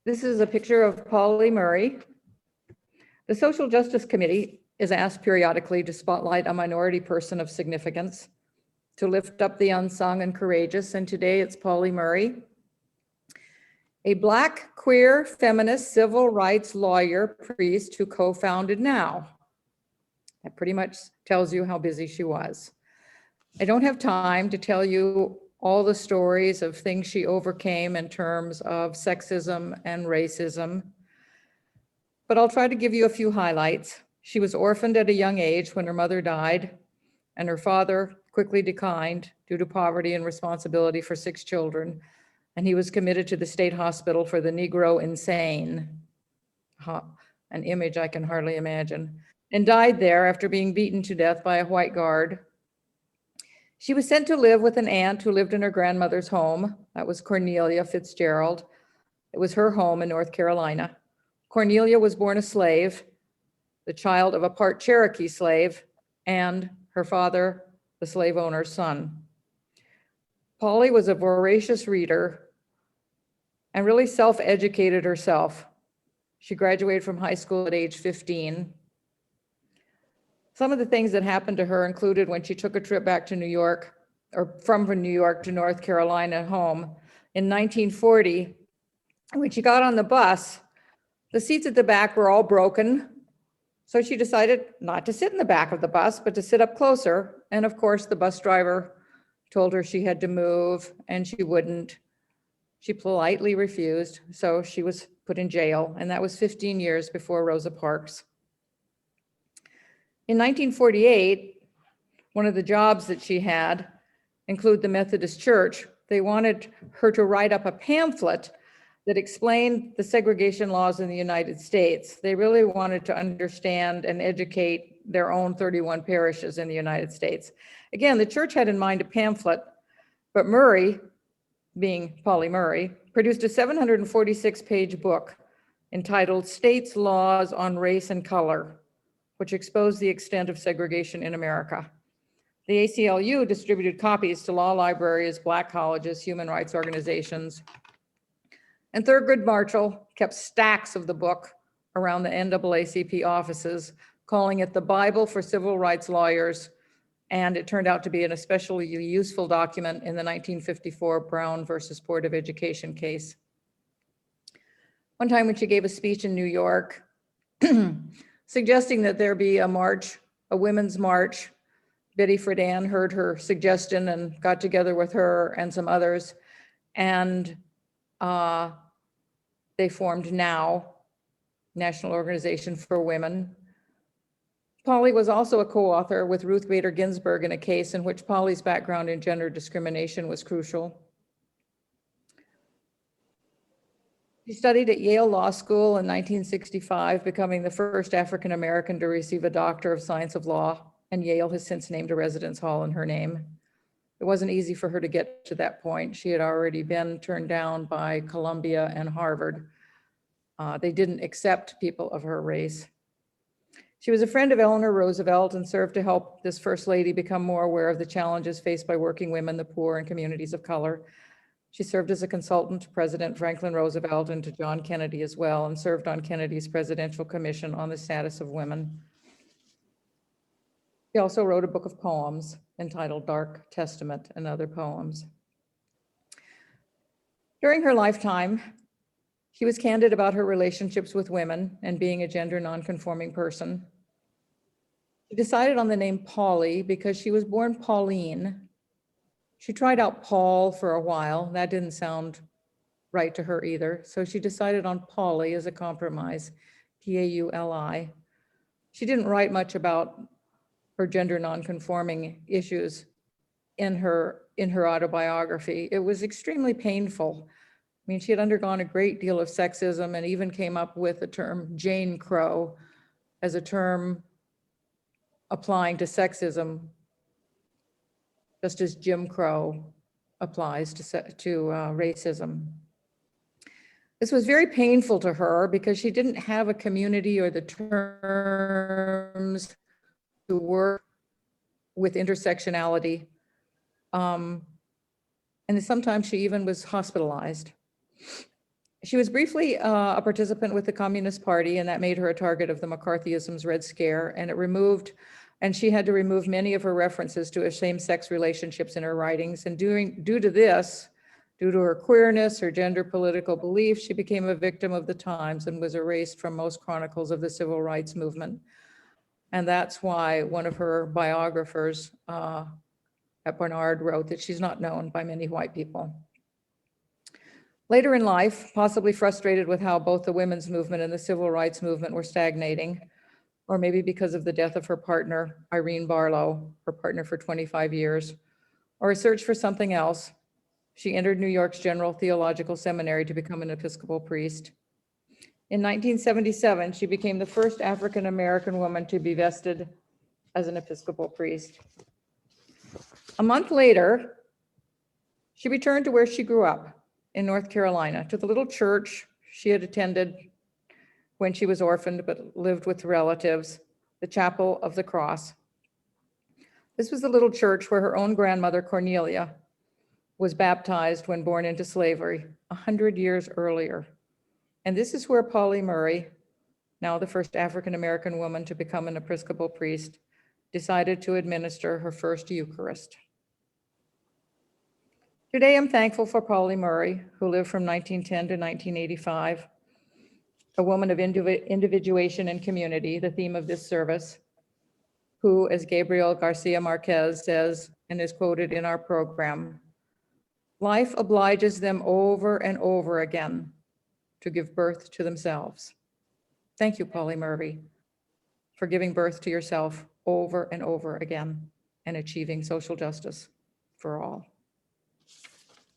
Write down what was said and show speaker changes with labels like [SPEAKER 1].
[SPEAKER 1] This is a picture of Pauli Murray. The Social Justice Committee is asked periodically to spotlight a minority person of significance, to lift up the unsung and courageous, and today it's Pauli Murray, a Black, queer, feminist, civil rights lawyer, priest who co-founded NOW. That pretty much tells you how busy she was. I don't have time to tell you all the stories of things she overcame in terms of sexism and racism, but I'll try to give you a few highlights. She was orphaned at a young age when her mother died, and her father quickly declined due to poverty and responsibility for 6 children, and he was committed to the state hospital for the Negro insane, an image I can hardly imagine, and died there after being beaten to death by a white guard. She was sent to live with an aunt who lived in her grandmother's home. That was Cornelia Fitzgerald. It was her home in North Carolina. Cornelia was born a slave, the child of a part Cherokee slave, and her father, the slave owner's son. Pauli was a voracious reader and really self-educated herself. She graduated from high school at age 15. Some of the things that happened to her included when she took a trip back to New York, or from New York to North Carolina home in 1940. When she got on the bus, the seats at the back were all broken. So she decided not to sit in the back of the bus, but to sit up closer. And of course, the bus driver told her she had to move, and she wouldn't. She politely refused, so she was put in jail, and that was 15 years before Rosa Parks. In 1948, one of the jobs that she had included the Methodist Church. They wanted her to write up a pamphlet that explained the segregation laws in the United States. They really wanted to understand and educate their own 31 parishes in the United States. Again, the church had in mind a pamphlet, but Murray, being Pauli Murray, produced a 746-page book entitled States' Laws on Race and Color, which exposed the extent of segregation in America. The ACLU distributed copies to law libraries, Black colleges, human rights organizations, and Thurgood Marshall kept stacks of the book around the NAACP offices, calling it the Bible for civil rights lawyers, and it turned out to be an especially useful document in the 1954 Brown versus Board of Education case. One time when she gave a speech in New York, suggesting that there be a march, a women's march, Betty Friedan heard her suggestion and got together with her and some others, and they formed NOW, National Organization for Women. Pauli was also a co-author with Ruth Bader Ginsburg in a case in which Pauli's background in gender discrimination was crucial. She studied at Yale Law School in 1965, becoming the first African-American to receive a Doctor of Science of Law, and Yale has since named a residence hall in her name. It wasn't easy for her to get to that point. She had already been turned down by Columbia and Harvard. They didn't accept people of her race. She was a friend of Eleanor Roosevelt and served to help this First Lady become more aware of the challenges faced by working women, the poor, and communities of color. She served as a consultant to President Franklin Roosevelt and to John Kennedy as well, and served on Kennedy's Presidential Commission on the Status of Women. She also wrote a book of poems entitled Dark Testament and Other Poems. During her lifetime, she was candid about her relationships with women and being a gender nonconforming person. She decided on the name Pauli because she was born Pauline. She tried out Paul for a while. That didn't sound right to her either. So she decided on Pauli as a compromise, P-A-U-L-I. She didn't write much about her gender nonconforming issues in her autobiography. It was extremely painful. I mean, she had undergone a great deal of sexism and even came up with the term Jane Crow as a term applying to sexism, just as Jim Crow applies to racism. This was very painful to her because she didn't have a community or the terms to work with intersectionality. And sometimes she even was hospitalized. She was briefly a participant with the Communist Party, and that made her a target of the McCarthyism's Red Scare, and she had to remove many of her references to same-sex relationships in her writings. And due to her queerness, her gender political beliefs, she became a victim of the times and was erased from most chronicles of the civil rights movement. And that's why one of her biographers at Barnard wrote that she's not known by many white people. Later in life, possibly frustrated with how both the women's movement and the civil rights movement were stagnating, or maybe because of the death of her partner, Irene Barlow, her partner for 25 years, or a search for something else, she entered New York's General Theological Seminary to become an Episcopal priest. In 1977, she became the first African-American woman to be vested as an Episcopal priest. A month later, she returned to where she grew up in North Carolina, to the little church she had attended when she was orphaned but lived with relatives, the Chapel of the Cross. This was the little church where her own grandmother, Cornelia, was baptized when born into slavery 100 years earlier. And this is where Pauli Murray, now the first African-American woman to become an Episcopal priest, decided to administer her first Eucharist. Today, I'm thankful for Pauli Murray, who lived from 1910 to 1985, a woman of individuation and community, the theme of this service, who, as Gabriel Garcia Marquez says, and is quoted in our program, life obliges them over and over again to give birth to themselves. Thank you, Pauli Murray, for giving birth to yourself over and over again and achieving social justice for all.